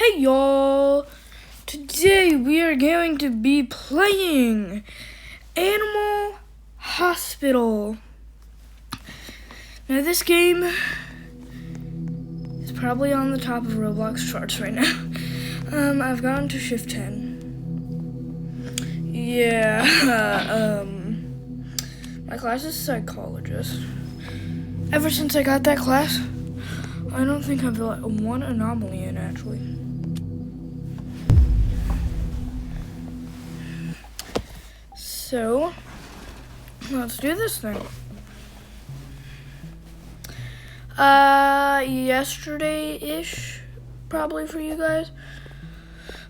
Hey y'all! Today we are going to be playing Animal Hospital. Now this game is probably on the top of Roblox charts right now. I've gone to shift 10. Yeah, my class is psychologist. Ever since I got that class, I don't think I've let one anomaly in actually. So, let's do this thing. Yesterday-ish, probably for you guys.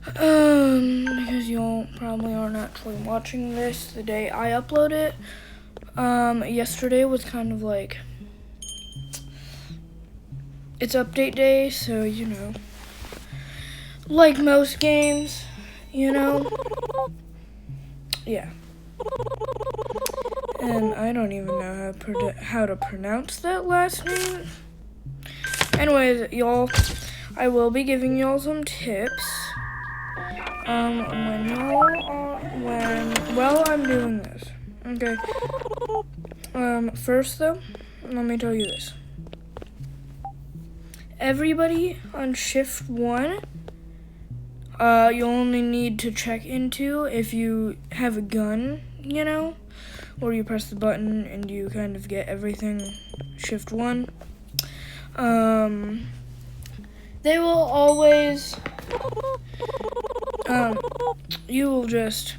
Because y'all probably aren't actually watching this the day I upload it. Yesterday was kind of like, it's update day, so, you know, like most games, you know, yeah. And I don't even know how to pronounce that last name. Anyways, y'all, I will be giving y'all some tips. While I'm doing this. Okay. First though, let me tell you this. Everybody on shift 1, you only need to check into if you have a gun, you know, or you press the button and you kind of get everything shift 1. They will always, you will just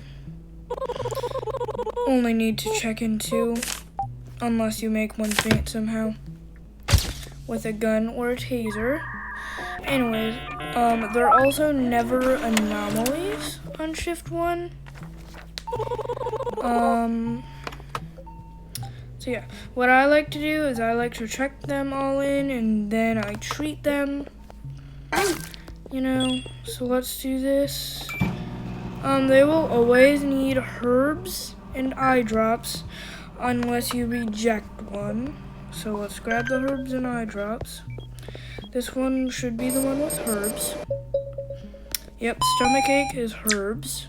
only need to check into unless you make one faint somehow with a gun or a taser. Anyways, there are also never anomalies on shift 1. So yeah, what I like to do is I like to check them all in and then I treat them, you know, so let's do this. They will always need herbs and eye drops unless you reject one. So let's grab the herbs and eye drops. This one should be the one with herbs. Yep, stomachache is herbs.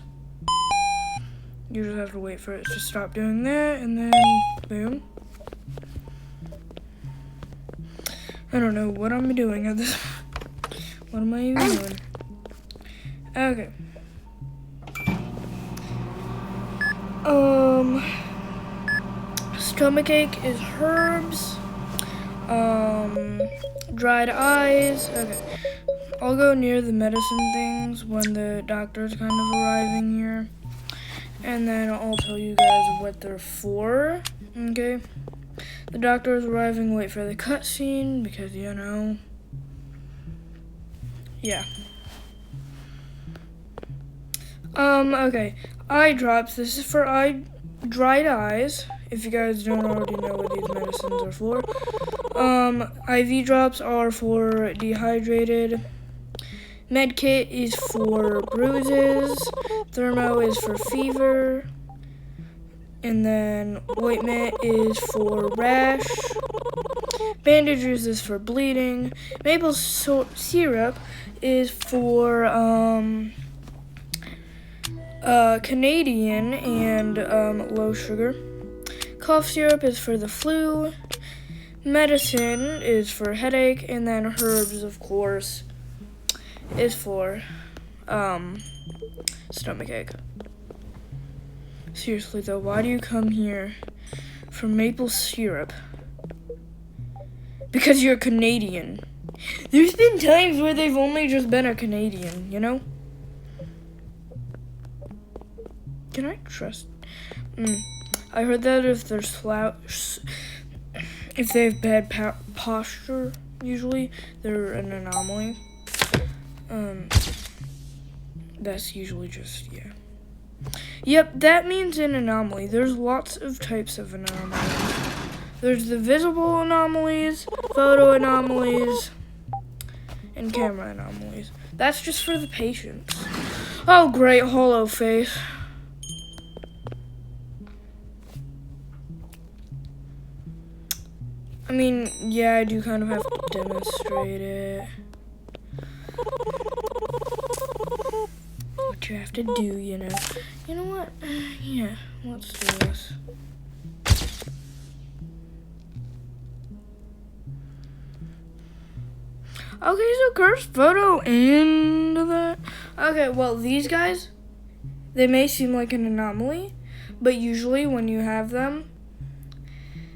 You just have to wait for it to stop doing that, and then boom. I don't know what I'm doing at this. What am I even doing? Okay. Stomachache is herbs. Dried eyes. Okay. I'll go near the medicine things when the doctor's kind of arriving here. And then I'll tell you guys what they're for. Okay. The doctor is arriving. Wait for the cutscene because, you know. Yeah. Okay. Eye drops. This is for dried eyes. If you guys don't already know what these medicines are for. IV drops are for dehydrated. Medkit is for bruises. Thermo is for fever. And then ointment is for rash. Bandages is for bleeding. Maple syrup is for Canadian and low sugar. Cough syrup is for the flu. Medicine is for headache, and then herbs, of course, is for stomachache. Seriously though, why do you come here for maple syrup? Because you're Canadian. There's been times where they've only just been a Canadian, you know? Can I trust? I heard that if they're if they have bad posture, usually they're an anomaly. That's usually just, yeah. Yep, that means an anomaly. There's lots of types of anomalies. There's the visible anomalies, photo anomalies, and camera anomalies. That's just for the patients. Oh, great, hollow face. I mean, yeah, I do kind of have to demonstrate it. what you have to do, you know. You know what? Yeah, let's do this. Okay, so cursed photo and that. Okay, well, these guys, they may seem like an anomaly, but usually when you have them,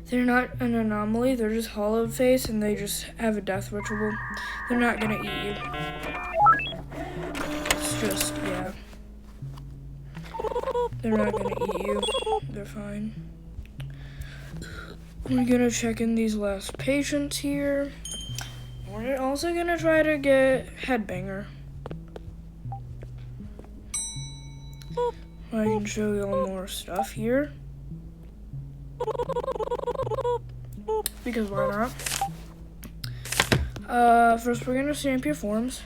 they're not an anomaly. They're just hollowed face, and they just have a death ritual. They're not gonna eat you. It's just, yeah. They're not gonna eat you. They're fine. We're gonna check in these last patients here. We're also gonna try to get headbanger. I can show you all more stuff here. Because why not? First we're gonna stamp your forms.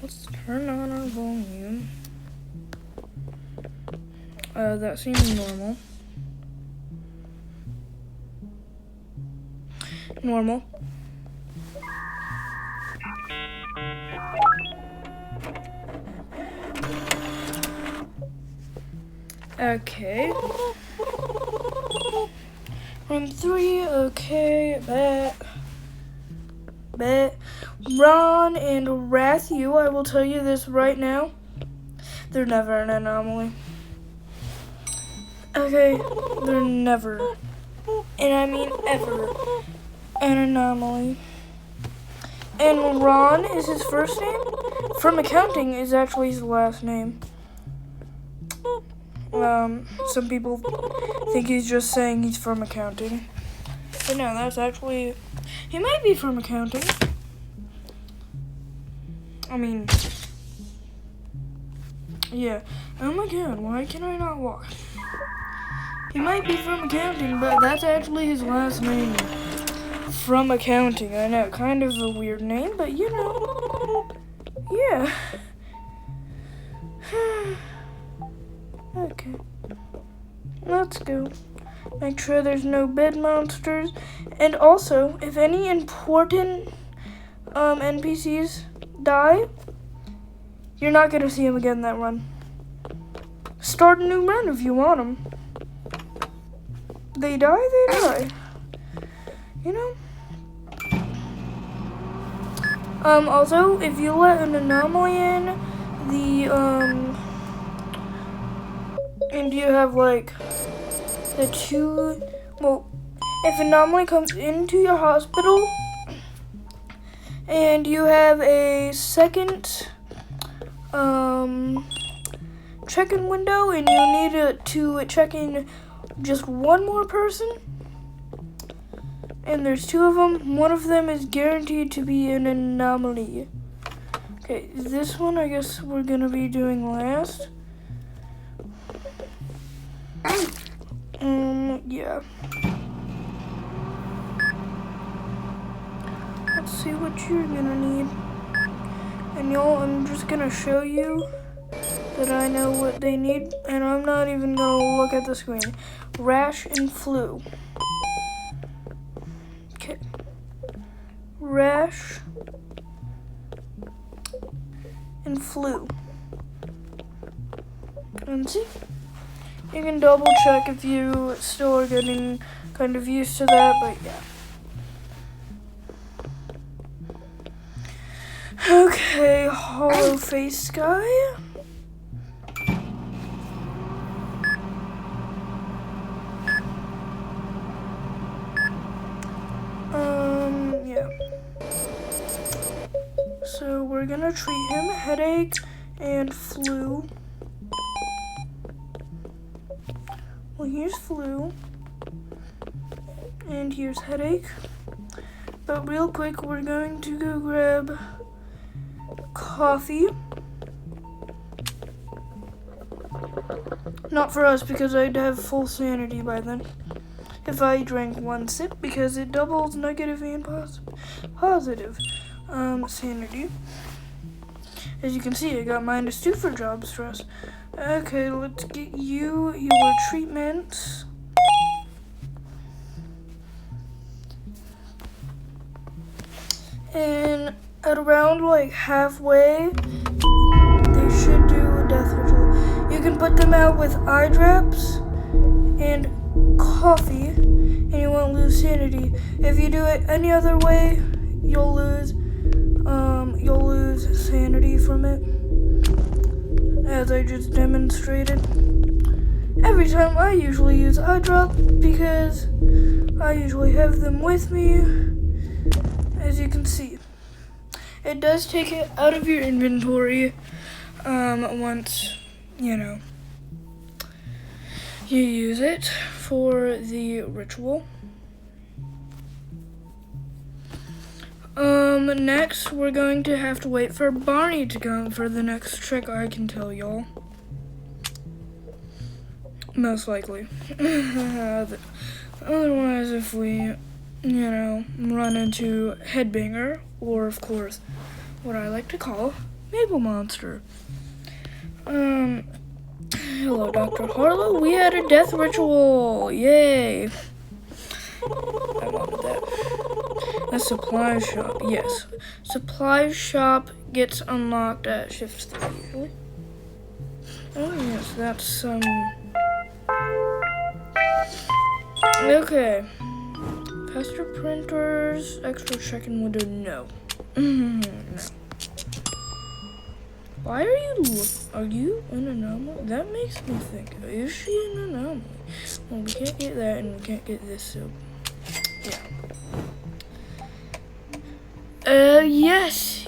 Let's turn on our volume. That seems normal. Normal. Okay. Room 3, okay, bet. Ron and Ratthew, I will tell you this right now. They're never an anomaly. Okay, they're never, and I mean ever, an anomaly. And Ron is his first name. From accounting is actually his last name. Some people think he's just saying he's from accounting. But no, that's actually, he might be from accounting. I mean, yeah. Oh my god, why can I not walk? He might be from accounting, but that's actually his last name. From accounting, I know, kind of a weird name, but you know, yeah. Okay, let's go. Make sure there's no bed monsters, and also, if any important NPCs die, you're not gonna see them again that run. Start a new run if you want them. They die, they die. You know? Also, if you let an anomaly in, and you have, like, the two, well, if an anomaly comes into your hospital, and you have a second, check-in window, and you need to check in just one more person, and there's two of them, one of them is guaranteed to be an anomaly. Okay, this one I guess we're gonna be doing last. Yeah. Let's see what you're gonna need. And y'all, I'm just gonna show you that I know what they need, and I'm not even gonna look at the screen. Rash and flu. Okay. Rash and flu. And see? You can double check if you still are getting kind of used to that, but yeah. Okay, hollow face guy. Yeah. So we're gonna treat him, headache and flu. Well, here's flu, and here's headache. But real quick, we're going to go grab coffee. Not for us, because I'd have full sanity by then if I drank one sip, because it doubles negative and positive sanity. As you can see, I got -2 for job stress. Okay, let's get you your treatments. And at around like halfway, they should do a death ritual. You can put them out with eye drops and coffee, and you won't lose sanity. If you do it any other way, you'll lose sanity from it, as I just demonstrated. Every time I usually use eye drop because I usually have them with me, as you can see. It does take it out of your inventory once, you use it for the ritual. Next, we're going to have to wait for Barney to come for the next trick, I can tell y'all. Most likely. Otherwise, if we, run into Headbanger, or of course, what I like to call Maple Monster. Hello, Dr. Harlow. We had a death ritual. Yay. I wanted that. A supply shop. Yes. Supply shop gets unlocked at shift 3 usually. Oh, yes. That's some... Okay. Faster printers. Extra check-in window. No. No. Why are you an anomaly? That makes me think, is she an anomaly? Well, we can't get that and we can't get this, so yeah. Yes.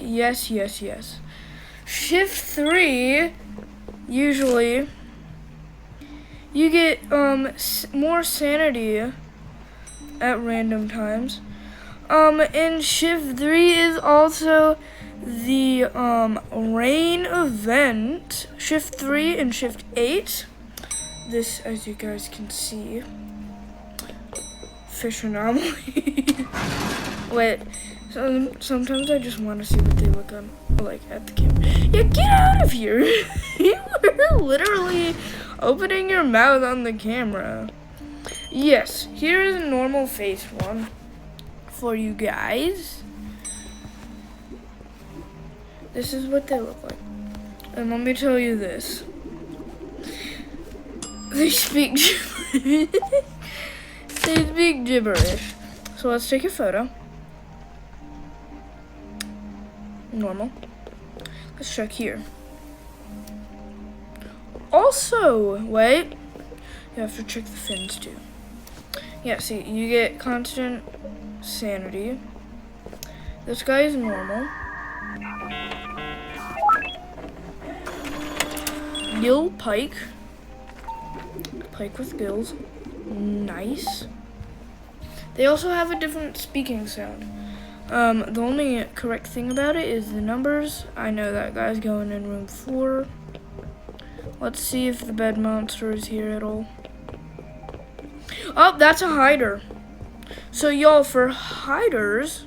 Shift 3, usually, you get more sanity at random times. And shift 3 is also the rain event. Shift 3 and shift 8. This, as you guys can see, fish anomaly. Wait, so sometimes I just want to see what they look like at the camera. Yeah, get out of here! You were literally opening your mouth on the camera. Yes, here is a normal face one for you guys. This is what they look like. And let me tell you this. They speak gibberish. They speak gibberish. So let's take a photo. Normal. Let's check here. Also, wait. You have to check the fins too. Yeah, see, you get constant sanity. This guy is normal. Gill pike. Pike with gills. Nice. They also have a different speaking sound. The only correct thing about it is the numbers. I know that guy's going in room 4. Let's see if the bed monster is here at all. Oh, that's a hider. So y'all, for hiders,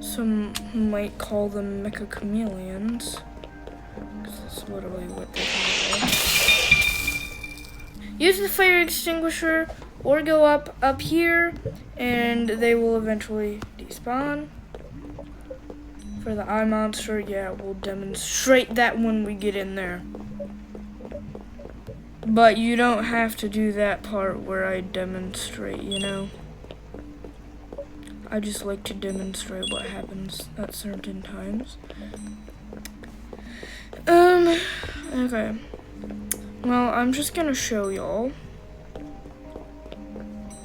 some might call them mecha chameleons. That's literally what they call them. Use the fire extinguisher or go up here and they will eventually despawn. For the eye monster, yeah, we'll demonstrate that when we get in there. But you don't have to do that part where I demonstrate, I just like to demonstrate what happens at certain times. Okay. Well, I'm just gonna show y'all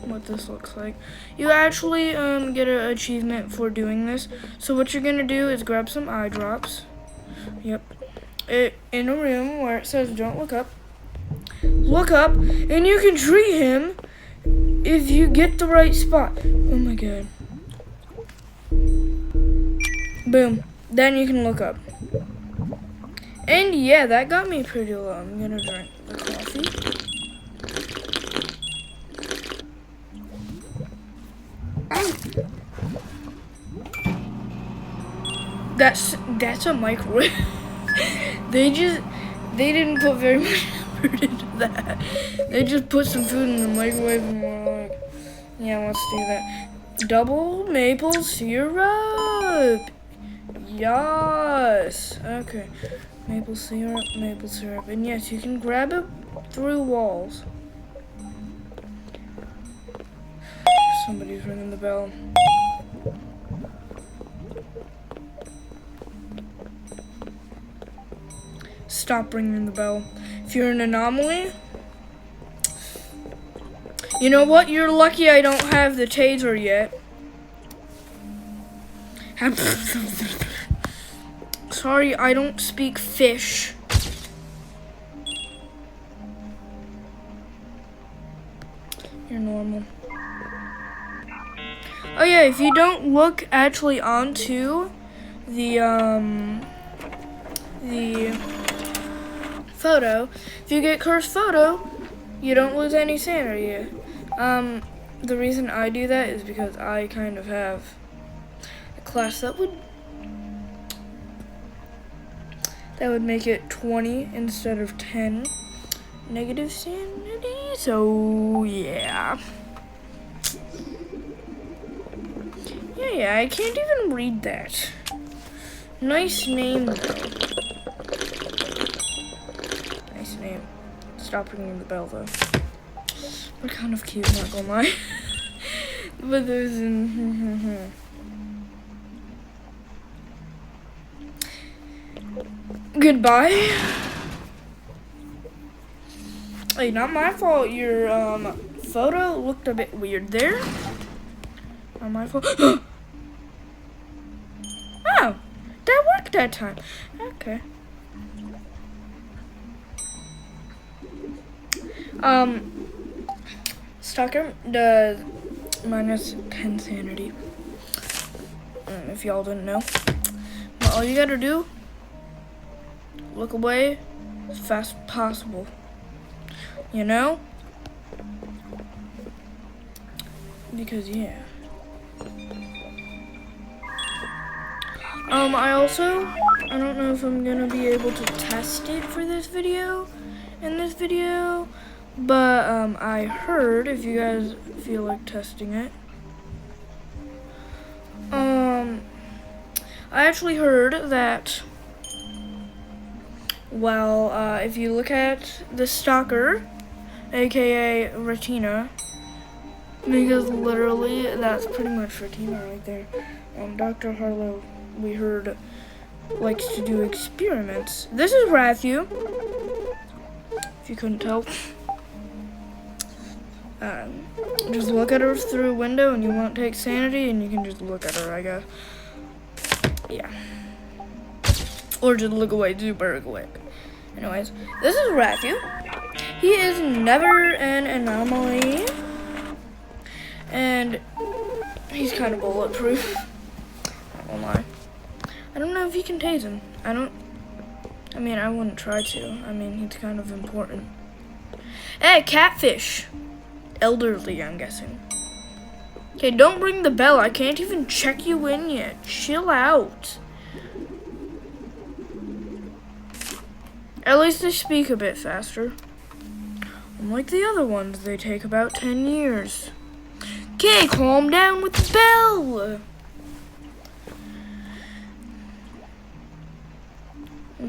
what this looks like. You actually get an achievement for doing this. So what you're gonna do is grab some eye drops. Yep. In a room where it says don't look up. Look up, and you can treat him if you get the right spot. Oh my god. Boom. Then you can look up. And yeah, that got me pretty low. I'm gonna drink the coffee. That's a microwave. They didn't put very much effort into that. They just put some food in the microwave and were like, yeah, let's do that. Double maple syrup. Yes. Okay. Maple syrup. And yes, you can grab it through walls. Somebody's ringing the bell. Stop ringing the bell. If you're an anomaly, you know what? You're lucky I don't have the taser yet. Sorry, I don't speak fish. You're normal. Oh yeah, if you don't look actually onto the photo, if you get cursed photo, you don't lose any sanity. The reason I do that is because I kind of have a class that would make it 20 instead of 10 negative sanity. So yeah. Yeah, I can't even read that. Nice name, though. Nice name. Stop ringing the bell, though. We're kind of cute, not gonna lie. But there's Goodbye. Hey, not my fault. Your photo looked a bit weird there. Not my fault. Oh, that worked that time. Okay. Stalker does minus 10 sanity. If y'all didn't know. But all you gotta do, look away as fast as possible. You know? Because, yeah. I don't know if I'm gonna be able to test it for this video, but, I heard, if you guys feel like testing it, I actually heard that, well, if you look at the stalker, aka Retina, because literally that's pretty much Retina right there. Dr. Harlow, we heard, likes to do experiments. This is Ratthew, if you couldn't tell. Just look at her through a window and you won't take sanity, and you can just look at her, I guess. Yeah. Or just look away super quick. Anyways, this is Ratthew. He is never an anomaly. And he's kind of bulletproof. Not gonna lie. I don't know if you can tase him. I wouldn't try to. He's kind of important. Hey, catfish. Elderly, I'm guessing. Okay, don't ring the bell. I can't even check you in yet. Chill out. At least they speak a bit faster. Unlike the other ones, they take about 10 years. Okay, calm down with the bell.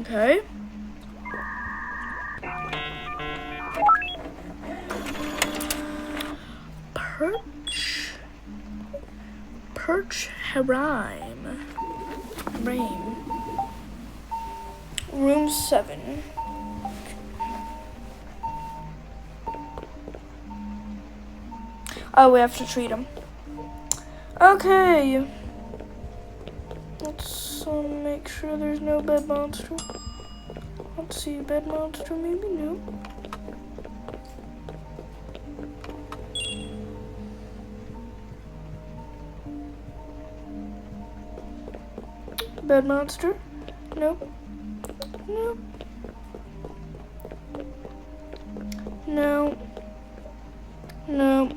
Okay. Perch Harime. Room 7. Oh, we have to treat him. Okay. Let's make sure there's no bed monster. Let's see, bed monster, maybe no. Bed monster? Nope. Nope. No. No.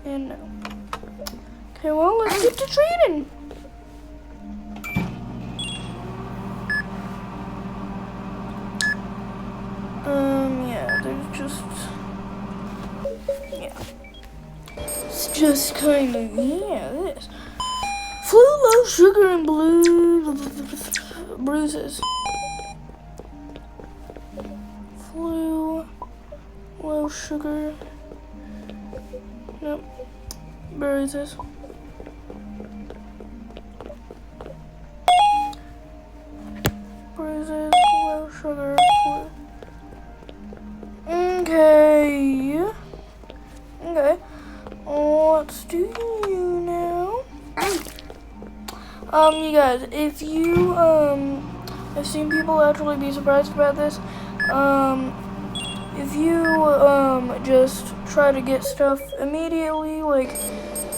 And no. Okay, well, let's get to treating. Yeah, there's just... Yeah. It's just kind of, yeah, this. Flu sugar and bruises. Flu, low sugar. Nope. Bruises. Bruises, low sugar, flu. Okay. Okay. Let's do you now. You guys, if you, I've seen people actually be surprised about this. If you, just try to get stuff immediately, like,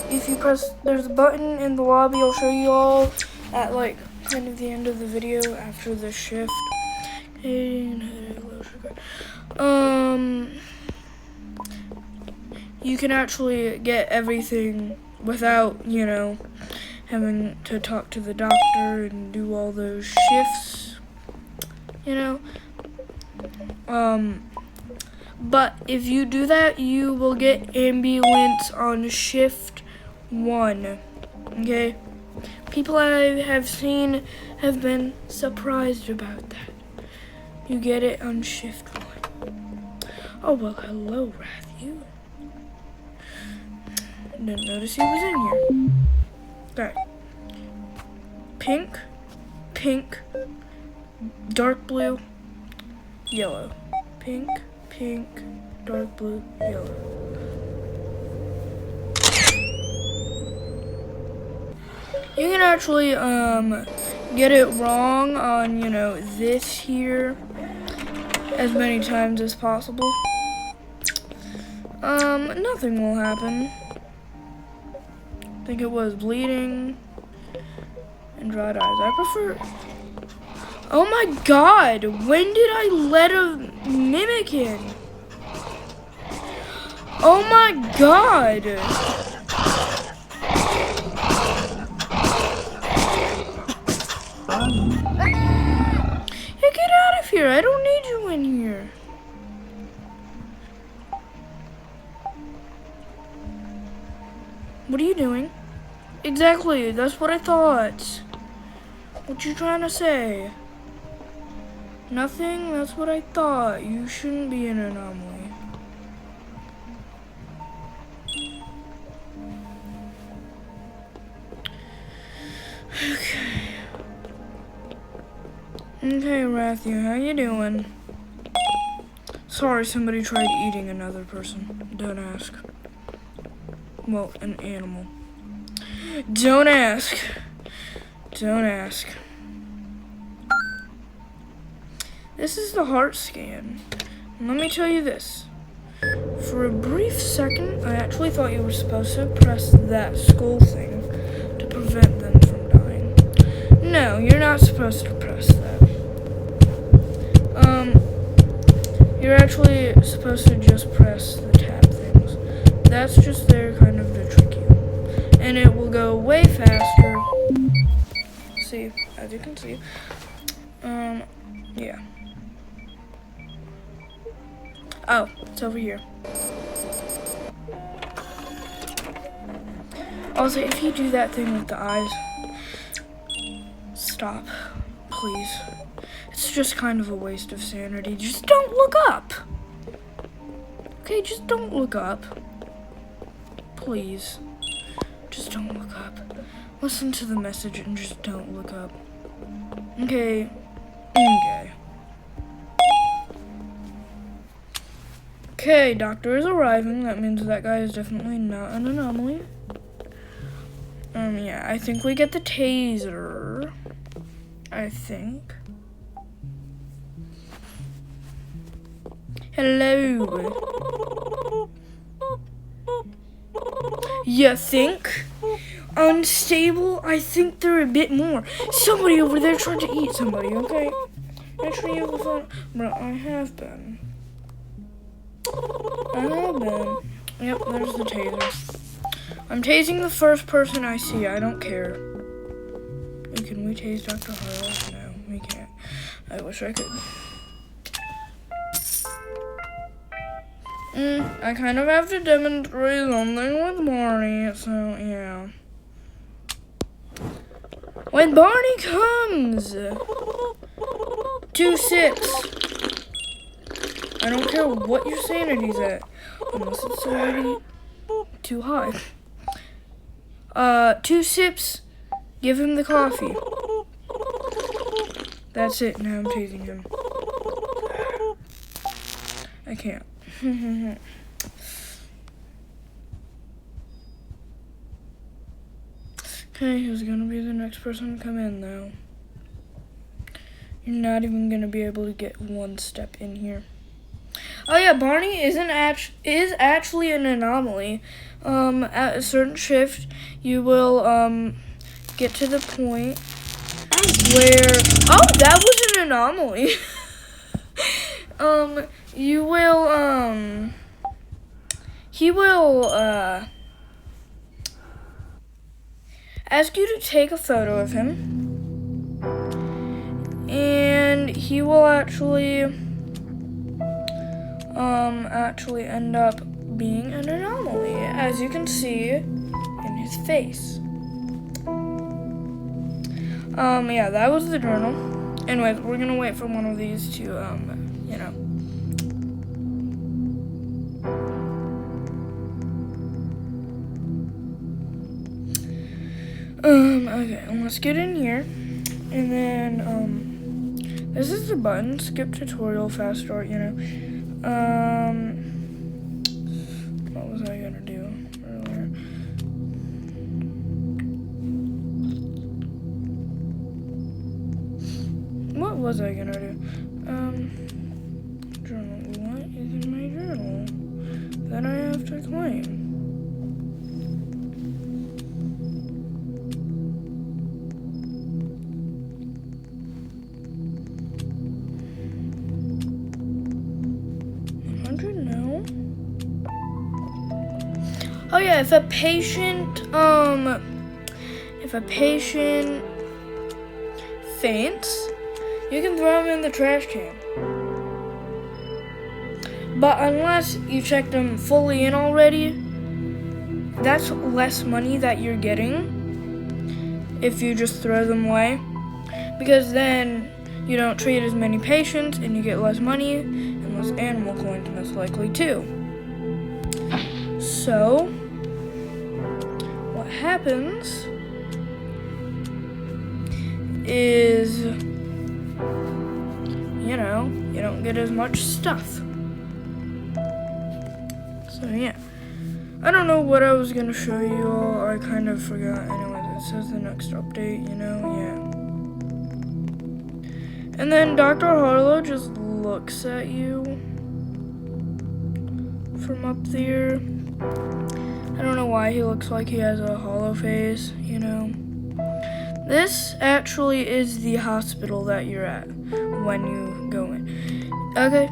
if you press, there's a button in the lobby, I'll show you all at, like, kind of the end of the video after the shift. You can actually get everything without, you know, having to talk to the doctor and do all those shifts, you know. But if you do that, you will get ambulance on shift 1, okay? People I have seen have been surprised about that. You get it on shift 1. Oh, well, hello, Ratthew. Didn't notice he was in here. Okay. Pink, pink, dark blue, yellow. Pink, pink, dark blue, yellow. You can actually get it wrong on, you know, this here as many times as possible. Nothing will happen. I think it was bleeding and dried eyes. I prefer. Oh my god! When did I let a mimic in? Oh my god! Hey, get out of here! I don't need you in here. What are you doing? Exactly, that's what I thought. What you trying to say? Nothing? That's what I thought. You shouldn't be an anomaly. Okay. Okay, Ratthew, how you doing? Sorry, somebody tried eating another person. Don't ask. Well, an animal. Don't ask. Don't ask. This is the heart scan. And let me tell you this. For a brief second, I actually thought you were supposed to press that skull thing to prevent them from dying. No, you're not supposed to press that. You're actually supposed to just press the tab things. That's just there kind of to trick you. And it will go way faster. See, as you can see. Yeah. Oh, it's over here. Also, if you do that thing with the eyes, stop, please. It's just kind of a waste of sanity. Just don't look up. Okay, just don't look up. Please. Just don't look up. Listen to the message and just don't look up. Okay. Okay. Okay, doctor is arriving. That means that guy is definitely not an anomaly. Yeah, I think we get the taser. I think. Hello. You think? Unstable? I think they're a bit more. Somebody over there tried to eat somebody, okay? Actually, you have the phone. But I have been. Yep, there's the taser. I'm tasing the first person I see. I don't care. Can we tase Dr. Harlow? No, we can't. I wish I could. I kind of have to demonstrate something with Barny, so yeah. When Barney comes! 2 sips. I don't care what your sanity's at. Unless it's already too high. 2 sips. Give him the coffee. That's it. Now I'm tasing him. I can't. Okay, who's gonna be the next person to come in, though? You're not even gonna be able to get 1 step in here. Oh yeah, Barney is actually an anomaly. At a certain shift, you will get to the point where that was an anomaly. You will he will ask you to take a photo of him, and he will actually end up being an anomaly, as you can see in his face. Yeah, that was the journal. Anyways, we're gonna wait for one of these to okay, let's get in here. And then, this is the button, skip tutorial, fast start, what was I gonna do earlier? What was I gonna do? Journal, what is in my journal that I have to claim? Oh yeah, if a patient faints, you can throw him in the trash can. But unless you checked them fully in already, that's less money that you're getting if you just throw them away. Because then you don't treat as many patients and you get less money and less animal coins, most likely too. So, what happens is, you don't get as much stuff. So yeah, I don't know what I was gonna show you all. I kind of forgot. Anyways, it says the next update, yeah. And then Dr. Harlow just looks at you from up there. I don't know why he looks like he has a hollow face, This actually is the hospital that you're at when you go in. Okay.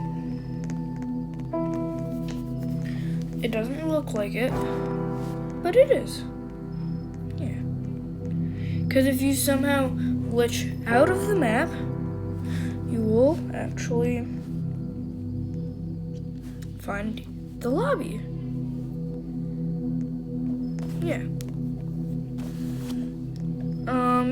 It doesn't look like it, but it is. Yeah. Because if you somehow glitch out of the map, you will actually find the lobby. Yeah.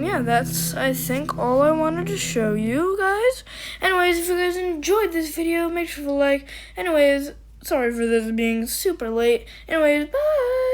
Yeah, that's, I think, all I wanted to show you guys. Anyways, if you guys enjoyed this video, make sure to like. Anyways, sorry for this being super late. Anyways, bye!